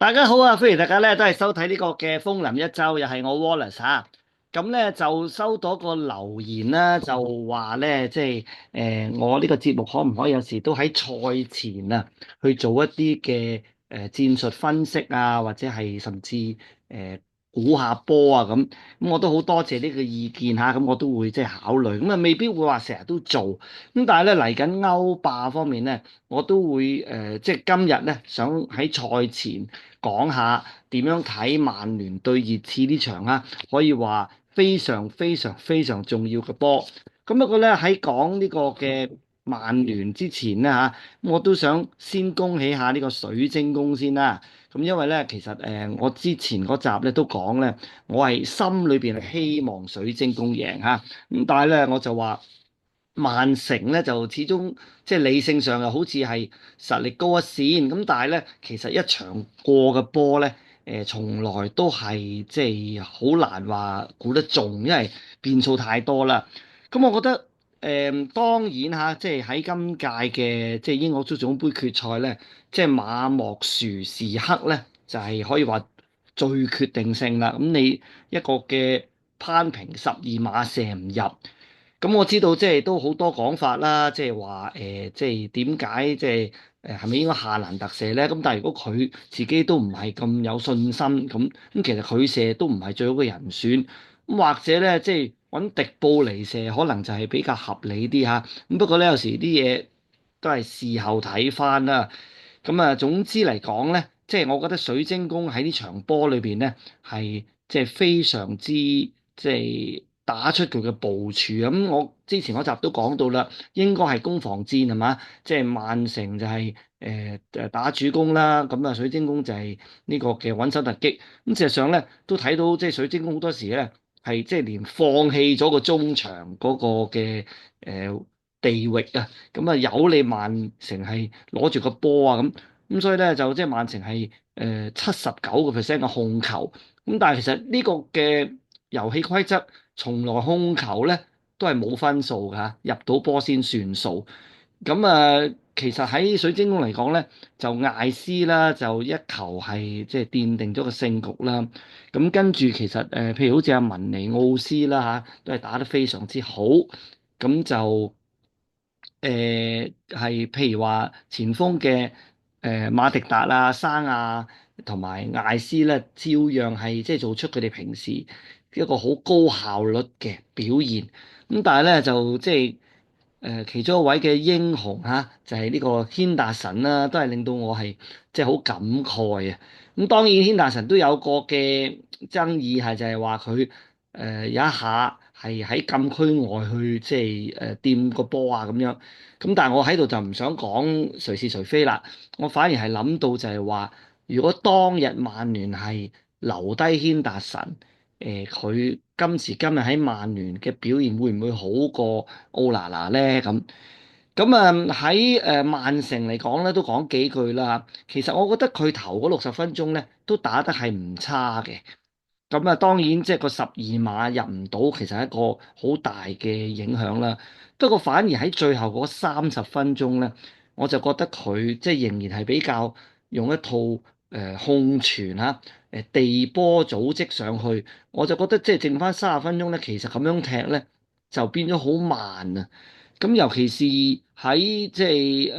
大家好啊！歡迎大家咧都係收睇呢個嘅風林一周，又係我 Wallace 吓。咁咧就收到個留言啦，就話咧我呢個節目可唔可以有時都喺賽前啊去做一啲嘅戰術分析啊，或者係甚至估下波啊咁。咁我都好多謝呢個意見吓，咁我都會即係考慮。咁啊未必會話成日都做。咁但係咧嚟緊歐霸方面咧，我都會即係今日咧想喺賽前講下點樣睇曼聯對熱刺呢場啊，可以話非常非常非常重要嘅波。咁不過咧喺講呢個嘅曼聯之前咧嚇，我都想先恭喜下呢個水晶宮先啦。咁因為咧其實我之前嗰集咧都講咧，我係心裏邊係希望水晶宮贏嚇。咁但係咧我就話。曼城咧就始終即係理性上又好似係實力高一線，咁但係咧其實一場過嘅波咧，從來都係即係好難話估得中，因為變數太多啦。咁我覺得當然嚇，即係喺今屆嘅即係英國足總杯決賽咧，即係馬莫殊時刻咧就係可以話最決定性啦。咁你一個嘅攀平十二碼射唔入。咁我知道即係都好多講法啦，即係話即係點解即係係咪應該夏蘭特射咧？咁但係如果佢自己都唔係咁有信心，咁其實佢射都唔係最好嘅人選。咁或者咧，即係揾迪布尼射，可能就係比較合理啲嚇。咁不過咧，有時啲嘢都係事後睇翻啦。咁啊，總之嚟講咧，即係我覺得水晶宮喺呢場波裏邊咧，係即係非常之即係打出佢嘅部署。咁我之前嗰集都講到啦，應該係攻防戰係嘛？即係曼城就係打主攻啦，咁啊水晶宮就係呢個嘅穩守突擊。咁事實上咧，都睇到即係水晶宮好多時咧係即係連放棄咗個中場嗰個嘅地域啊。咁啊有你曼城係攞住個波啊咁所以咧就即係曼城係79%嘅控球。咁但係其實呢個嘅遊戲規則從來控球咧都係冇分數㗎嚇，入到波先算數。咁啊，其實喺水晶宮嚟講咧，就艾斯啦，就一球係即係奠定咗個勝局啦。咁跟住其實譬如好似阿文尼奧斯啦嚇，都係打得非常之好。咁就係譬如話前鋒嘅馬迪達啊、山啊同埋艾斯咧，照樣係即係做出佢哋平時一個好高效率嘅表現。咁但係咧就即係其中一位嘅英雄嚇，就係呢個軒達臣啦，都係令到我係即係好感慨啊！咁當然軒達臣都有個嘅爭議係就係話佢有一下係喺禁區外去即係掂個波啊咁樣。咁但係我喺度就唔想講誰是誰非啦，我反而係諗到就係話，如果當日曼聯係留低軒達臣，佢今時今日喺曼聯嘅表現會唔會好過奧拿拿咧？咁啊喺曼城嚟講咧，都講幾句啦。其實我覺得佢頭嗰60分鐘咧都打得係唔差嘅。咁啊，當然即係個十二碼入唔到，其實係一個好大嘅影響啦。不過反而喺最後嗰30分鐘咧，我就覺得佢即係仍然係比較用一套控傳嚇地波組織上去，我就覺得即係剩翻30分鐘咧，其實咁樣踢咧就變咗好慢啊。咁尤其是喺即係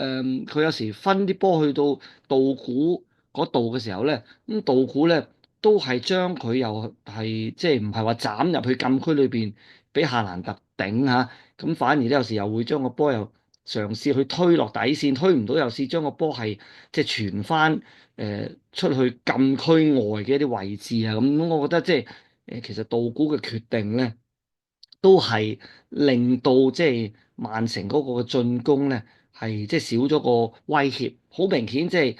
佢有時分啲波去到道估嗰度嘅時候咧，咁道估咧。都係將佢又係即係唔係話斬入去禁區裏邊俾夏蘭特頂嚇，咁反而咧有時又會將個波又嘗試去推落底線，推唔到又試將個波係即係傳翻出去禁區外嘅一啲位置啊，咁我覺得即係其實道古嘅決定咧，都係令到即係曼城嗰個嘅進攻咧係即係少咗個威脅，好明顯即係。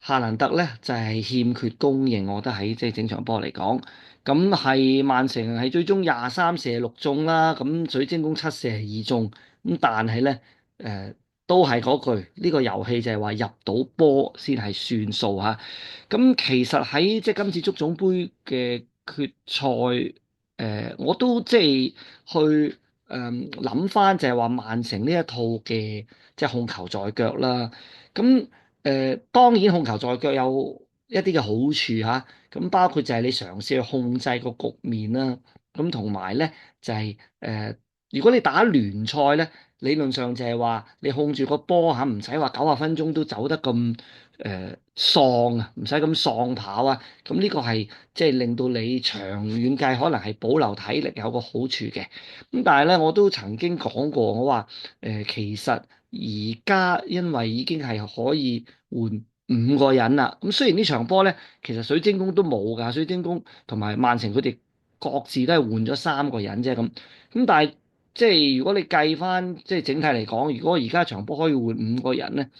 夏蘭特咧就係欠缺供應，我覺得喺即係整場波嚟講，咁係曼城係最終23射6中啦，咁水晶宮7射2中，咁但係咧都係嗰句，呢個遊戲就係話入到波先係算數嚇。咁其實喺即係今次足總杯嘅決賽，我都即係去諗翻就係話曼城呢一套嘅即係控球在腳啦，咁。當然控球在腳有一啲嘅好處嚇，咁包括就係你嘗試去控制個局面啦，咁同埋咧就係、如果你打聯賽咧，理論上就係話你控住個波嚇，唔使話90分鐘都走得咁喪啊，唔使咁喪跑啊，咁呢個係即係令到你長遠計可能係保留體力有個好處嘅。咁但係咧，我都曾經講過，我話其實而家因為已經係可以換5個人啦。咁雖然呢場波咧，其實水晶宮都冇㗎，水晶宮同埋曼城佢哋各自都係換咗3個人啫咁。咁但係即係如果你計翻即係整體嚟講，如果而家場波可以換5個人咧，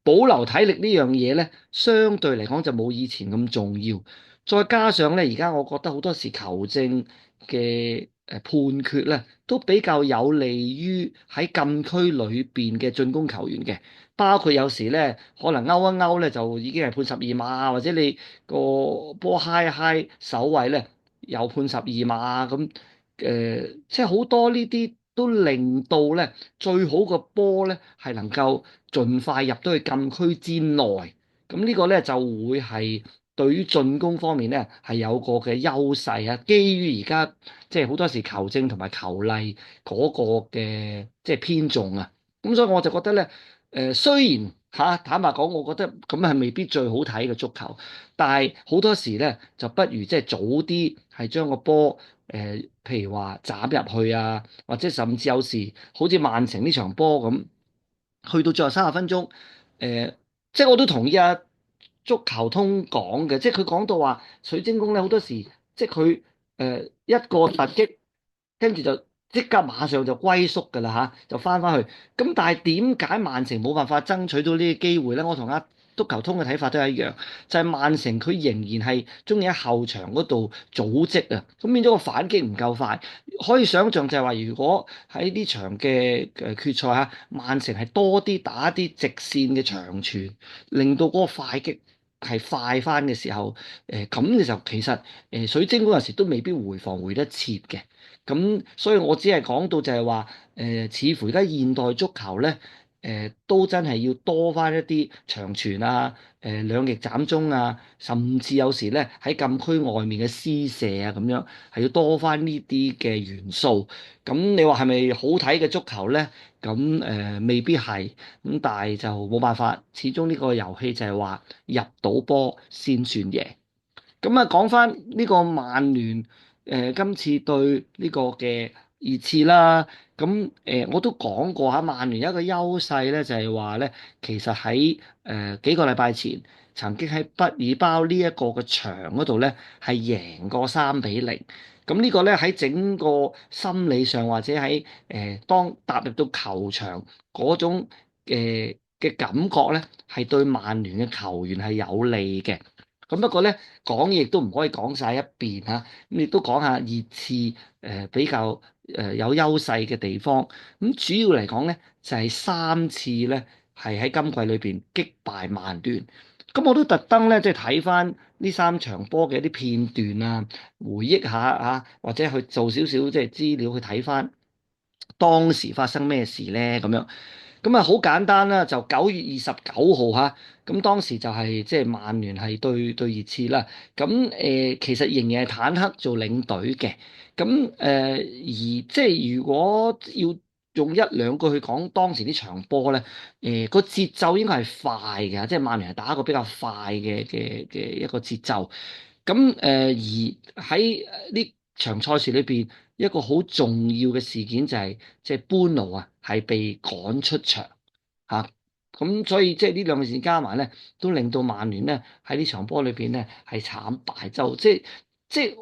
保留體力呢樣嘢咧，相對嚟講就冇以前咁重要。再加上咧，而家我覺得好多時球證嘅判決咧，都比較有利於喺禁區裏邊嘅進攻球員嘅。包括有時咧，可能勾一勾咧就已經係判12碼，或者你個波嗨一嗨守衞咧又判12碼咁。即係好多呢啲都令到咧最好個波咧係能夠盡快入到去禁區之內。咁呢個咧就會係對於進攻方面咧係有個嘅優勢啊。基於而家即係好多時球證同埋球例嗰個嘅即係偏重啊，咁所以我就覺得咧，雖然坦白講，我覺得咁係未必最好睇嘅足球，但係好多時咧就不如即係早啲係將個波譬如話斬入去啊，或者甚至有時好似曼城呢場波咁。去到最後30分鐘，誒、即係我都同意啊足球通講嘅，即係佢講到話水晶宮咧好多時，即係佢一個突擊，跟住就即刻馬上就龜縮㗎啦嚇，就翻去。咁但係點解曼城冇辦法爭取到呢個機會咧？我同阿足球通嘅睇法都係一樣，就係、曼城佢仍然係中意喺後場嗰度組織啊，咁變咗個反擊唔夠快。可以想象就係話，如果喺呢場嘅決賽嚇，曼城係多啲打啲直線嘅長傳，令到嗰個快擊係快翻嘅時候，咁嘅時候其實水晶嗰陣時都未必回防回得切嘅。咁所以我只係講到就係話，似乎而家現代足球咧，都真係要多翻一啲長傳啊，兩翼斬中啊，甚至有時咧喺禁區外面嘅施射啊，咁樣係要多翻呢啲嘅元素。咁你話係咪好睇嘅足球咧？咁未必係，咁但係就冇辦法，始終呢個遊戲就係話入到波先算贏。咁啊，講翻呢個曼聯今次對呢個嘅熱刺啦，咁我都講過嚇，曼聯有一個優勢咧，就係話咧，其實喺幾個禮拜前曾經喺畢爾包呢一個嘅場嗰度咧係贏過3-0。咁呢個咧喺整個心理上或者喺當踏入到球場嗰種嘅感覺咧，係對曼聯嘅球員係有利嘅。咁不過咧，講嘢亦都唔可以講晒一邊嚇，咁亦都講下熱刺比較有優勢嘅地方。咁主要嚟講咧，就係3次咧係喺今季裏邊擊敗曼聯。咁我都特登咧即係睇翻呢3場波嘅一啲片段啊，回憶下嚇，或者去做少少即係資料去睇翻當時發生咩事咧咁樣。咁啊，好簡單啦，就9月29號嚇，咁當時就係即係曼聯係對熱刺啦。咁其實仍然係坦克做領隊嘅。咁而即係如果要用1-2句去講當時呢場波咧，個節奏應該係快嘅，即係曼聯係打一個比較快嘅一個節奏。咁而喺呢場賽事裏邊，一個好重要嘅事件就係即係般奴啊，係被趕出場嚇。咁所以即係呢兩件事加埋咧，都令到曼聯咧喺呢場波裏邊咧係慘敗。就即係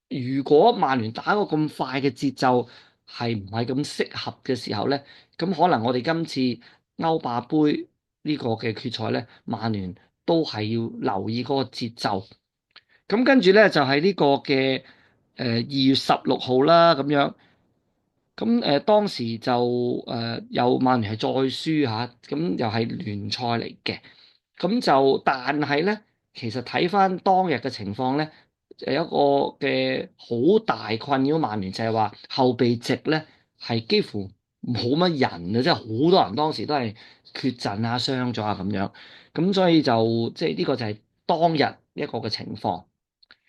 如果曼聯打個咁快嘅節奏係唔係咁適合嘅時候咧，咁可能我哋今次歐霸杯呢個嘅決賽咧，曼聯都係要留意嗰個節奏。咁跟住咧就係呢個嘅2月16號啦咁樣。咁當時就有曼聯係再輸嚇，咁又係聯賽嚟嘅。咁就但係咧，其實睇翻當日嘅情況咧，有一個嘅好大困擾曼聯就係話後備席咧係幾乎冇乜人啊，即係好多人當時都係缺陣啊、傷咗啊咁樣。咁所以就即係呢個就係當日一個嘅情況。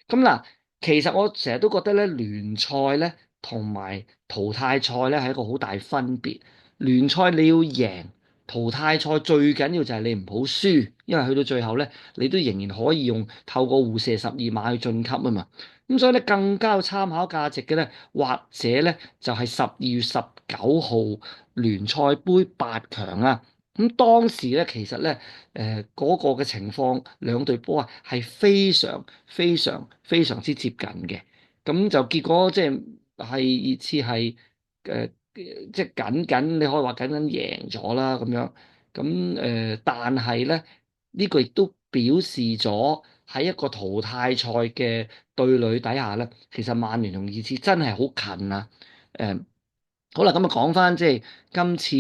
咁嗱，其實我成日都覺得咧，聯賽咧同埋淘汰賽咧係一個好大分別。聯賽你要贏，淘汰賽最緊要就係你唔好輸，因為去到最後咧，你都仍然可以用透過互射12碼去晉級啊嘛。咁所以咧，更加有參考價值嘅咧，或者咧就係12月19號聯賽杯8強啊。咁當時咧，其實咧，嗰個嘅情況，兩隊波啊係非常非常非常之接近嘅。咁就結果即係熱刺係即係僅僅你可以話僅僅贏咗啦咁樣。咁但係咧呢個亦都表示咗喺一個淘汰賽嘅對壘底下咧，其實曼聯同熱刺真係好近啊！誒、好啦，咁啊講翻即係今次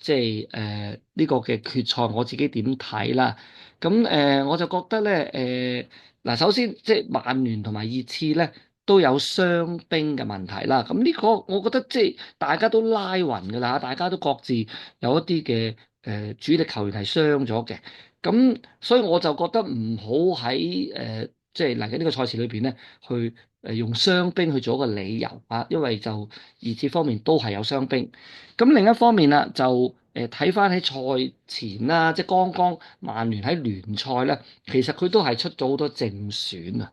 即係呢個嘅決賽，我自己點睇啦？咁我就覺得咧嗱，首先即係曼聯同埋熱刺咧都有傷兵嘅問題啦。咁呢個我覺得即係大家都拉勻㗎啦，大家都各自有一啲嘅主力球員係傷咗嘅。咁所以我就覺得唔好喺即係嚟緊呢個賽事裏邊咧去用傷兵去做一個理由啊，因為就熱刺方面都係有傷兵。咁另一方面啦，就睇翻喺賽前啦，即係剛剛曼聯喺聯賽咧，其實佢都係出咗好多正選啊。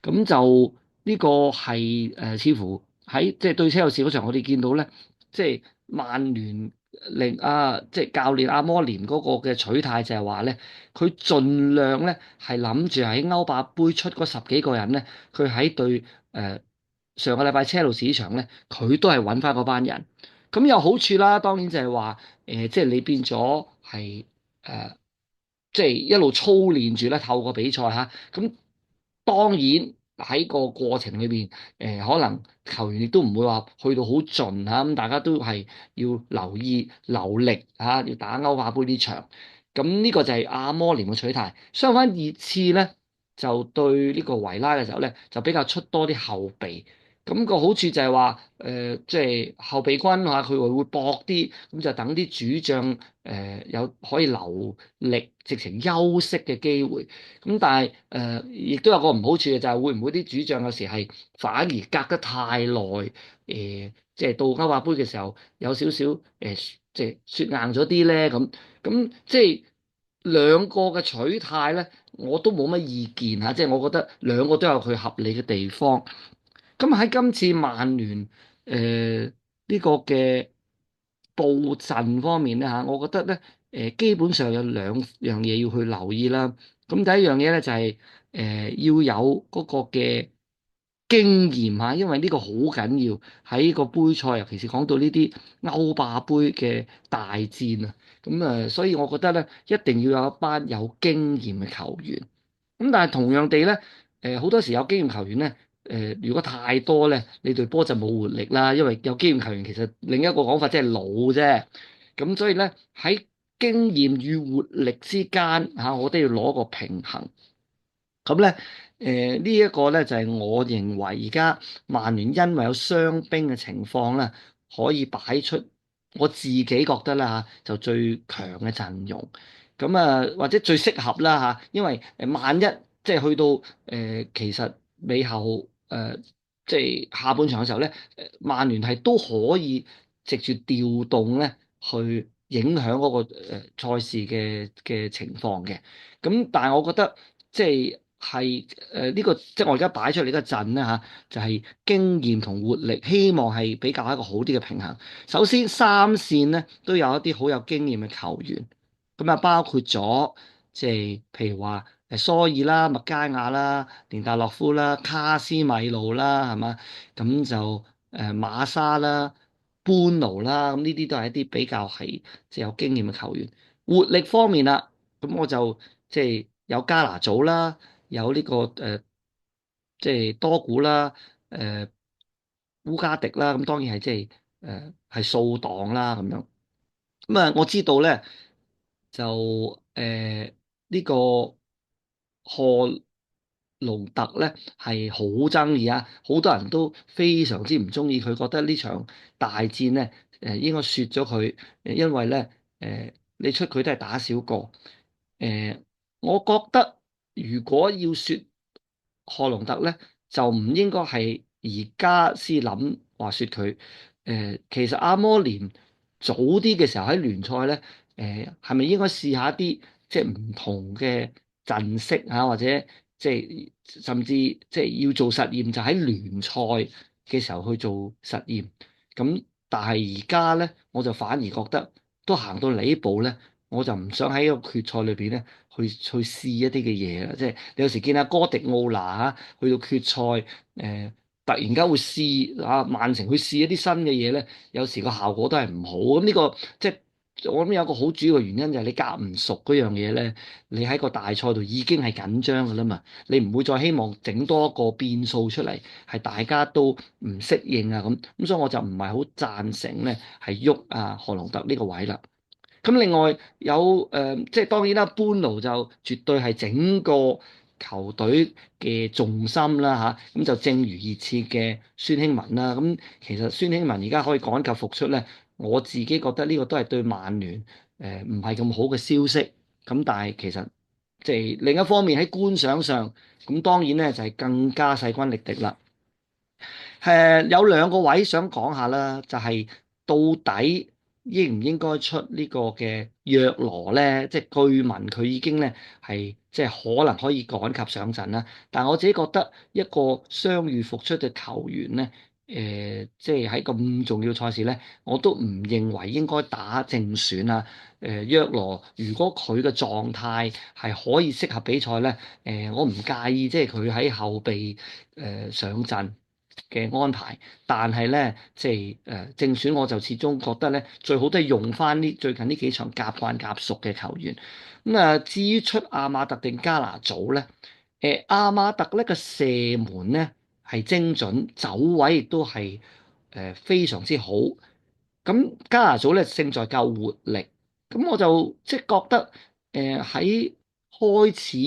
咁就呢個係似乎喺即係對車路士嗰場，我哋見到咧，即係曼聯即係教練阿摩連嗰個嘅取態就係話咧，佢盡量咧係諗住喺歐霸杯出嗰十幾個人咧，佢喺對上個禮拜車路士場咧，佢都係揾翻嗰班人。咁有好處啦，當然就係話即係你變咗係即係一路操練住咧，透過比賽嚇。咁當然喺個過程裏邊，可能球員亦都唔會話去到好盡嚇，咁大家都係要留意留力嚇，要打歐霸杯呢場。咁呢個就係阿摩連嘅取態。相反熱刺咧，就對呢個維拉嘅時候咧，就比較出多啲後備。咁個好處就係話，即係後備軍嚇，佢會搏啲，咁就等啲主將有可以留力、直情休息嘅機會。咁但係亦都有個唔好處嘅，就係會唔會啲主將有時係反而隔得太耐，即係到歐霸杯嘅時候有少少即係雪硬咗啲咧咁。咁即係兩個嘅取態咧，我都冇乜意見嚇，即係我覺得兩個都有佢合理嘅地方。咁喺今次曼聯呢個嘅布陣方面咧嚇，我覺得咧基本上有兩樣嘢要去留意啦。咁第一樣嘢咧就係要有嗰個嘅經驗嚇，因為呢個好緊要喺個杯賽，尤其是講到呢啲歐霸杯嘅大戰啊。咁所以我覺得咧一定要有一班有經驗嘅球員。咁但係同樣地咧，好多時有經驗球員咧，如果太多咧，你隊波就冇活力啦。因為有經驗球員其實另一個講法即係老啫。咁所以咧喺經驗與活力之間嚇，我都要攞個平衡。咁咧，呢一個咧就係我認為而家曼聯因為有傷兵嘅情況咧，可以擺出我自己覺得啦嚇，就最強嘅陣容。咁啊，或者最適合啦嚇，因為萬一即係去到其實尾後即係下半場嘅時候咧，曼聯係都可以藉住調動咧去影響嗰個賽事嘅情況嘅。咁但係我覺得即係呢個即係我而家擺出嚟呢個陣咧嚇，就係經驗同活力，希望係比較一個好啲嘅平衡。首先三線咧都有一啲好有經驗嘅球員，咁啊包括咗即係譬如話蘇爾啦、麥加亞啦、連達洛夫啦、卡斯米路啦，係嘛？咁就馬沙啦、班奴啦，咁呢啲都係一啲比較係即係有經驗嘅球員。活力方面啦，咁我就即係有加拿祖啦，有呢個即係多古啦，誒烏加迪啦，咁當然係即係係掃檔啦咁樣。咁啊，我知道咧就呢個賀龍特咧係好爭議啊，好多人都非常之唔中意佢，覺得呢場大戰咧應該説咗佢，因為咧你出佢都係打少個。我覺得如果要説賀龍特咧，就唔應該係而家先諗話説佢。其實阿摩連早啲嘅時候喺聯賽咧，係咪應該試下一啲即係唔同嘅陣式啊，或者即係甚至即係要做實驗，就喺聯賽嘅時候去做實驗。咁但係而家咧，我就反而覺得都行到嚟呢步咧，我就唔想喺個決賽裏邊咧去試一啲嘅嘢啦。即係你有時見阿哥迪奧拿嚇去到決賽，突然間會試啊曼城去試一啲新嘅嘢咧，有時個效果都係唔好。咁呢個即係我諗有個好主要嘅原因就係你夾唔熟嗰樣嘢咧，你喺個大賽度已經係緊張㗎啦嘛，你唔會再希望整多一個變數出嚟，係大家都唔適應啊咁，所以我就唔係好贊成咧係喐啊賀龍特呢個位啦。咁另外有即係當然啦，般奴就絕對係整個球隊嘅重心啦嚇。咁就正如熱刺嘅孫興文啦。咁其實孫興文而家可以趕及復出咧，我自己覺得呢個都係對曼聯唔係咁好嘅消息。咁但係其實即係另一方面喺觀賞上，咁當然咧就係更加勢均力敵啦。有兩個位想講下啦，就係到底應唔應該出呢個嘅約羅咧？即係據聞佢已經咧係即係可能可以趕及上陣啦。但係我自己覺得一個傷愈復出嘅球員咧，即係喺咁重要賽事咧，我都唔認為應該打正選啊。約羅如果佢嘅狀態係可以適合比賽咧，我唔介意即係佢喺後備上陣嘅安排，但係咧，即係正選我就始終覺得咧，最好都係用翻呢最近呢幾場夾慣夾熟嘅球員。咁至於出阿馬特定加拿祖咧，阿馬特咧個射門咧係精準，走位亦都係非常之好。咁加拿祖咧勝在夠活力，咁我就即係覺得喺開始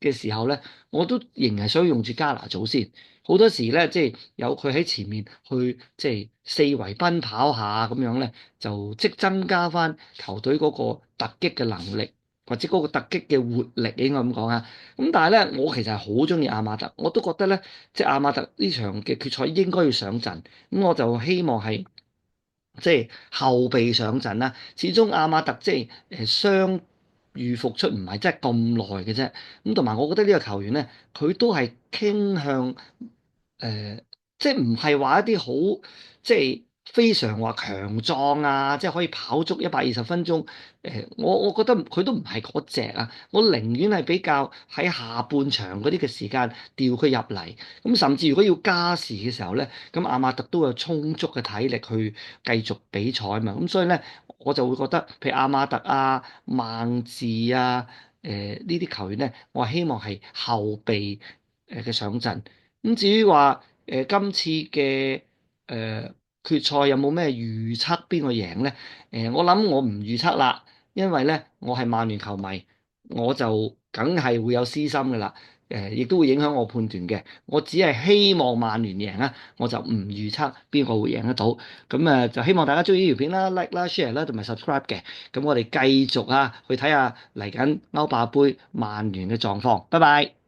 嘅時候咧，我都仍然係想用住加拿祖先。好多時咧，即係有佢喺前面去即係四圍奔跑下咁樣咧，就即增加翻球隊嗰個突擊嘅能力，或者嗰個突擊嘅活力應該咁講啊。咁但係咧，我其實係好中意阿馬特，我都覺得咧，即係阿馬特呢場嘅決賽應該要上陣。咁我就希望係即係後備上陣啦。始終阿馬特即係傷愈復出唔係真係咁耐嘅啫。咁同埋我覺得呢個球員咧，佢都係傾向。誒，即係唔係話一啲好，即係非常話強壯啊，即係可以跑足120分鐘。我覺得佢都唔係嗰隻啊，我寧願係比較喺下半場嗰啲嘅時間調佢入嚟。咁甚至如果要加時嘅時候咧，咁阿馬特都有充足嘅體力去繼續比賽嘛。咁所以咧，我就會覺得，譬如阿馬特啊、孟治啊、呢啲球員咧，我係希望係後備嘅上陣。咁至於話今次嘅決賽有冇咩預測邊個贏咧？我諗我唔預測啦，因為咧我係曼聯球迷，我就梗係會有私心㗎啦。亦都會影響我判斷嘅。我只係希望曼聯贏啊，我就唔預測邊個會贏得到。咁就希望大家中意呢條片啦，like 啦、share 啦同埋 subscribe 嘅。咁我哋繼續啊去睇下嚟緊歐霸杯曼聯嘅狀況。拜拜。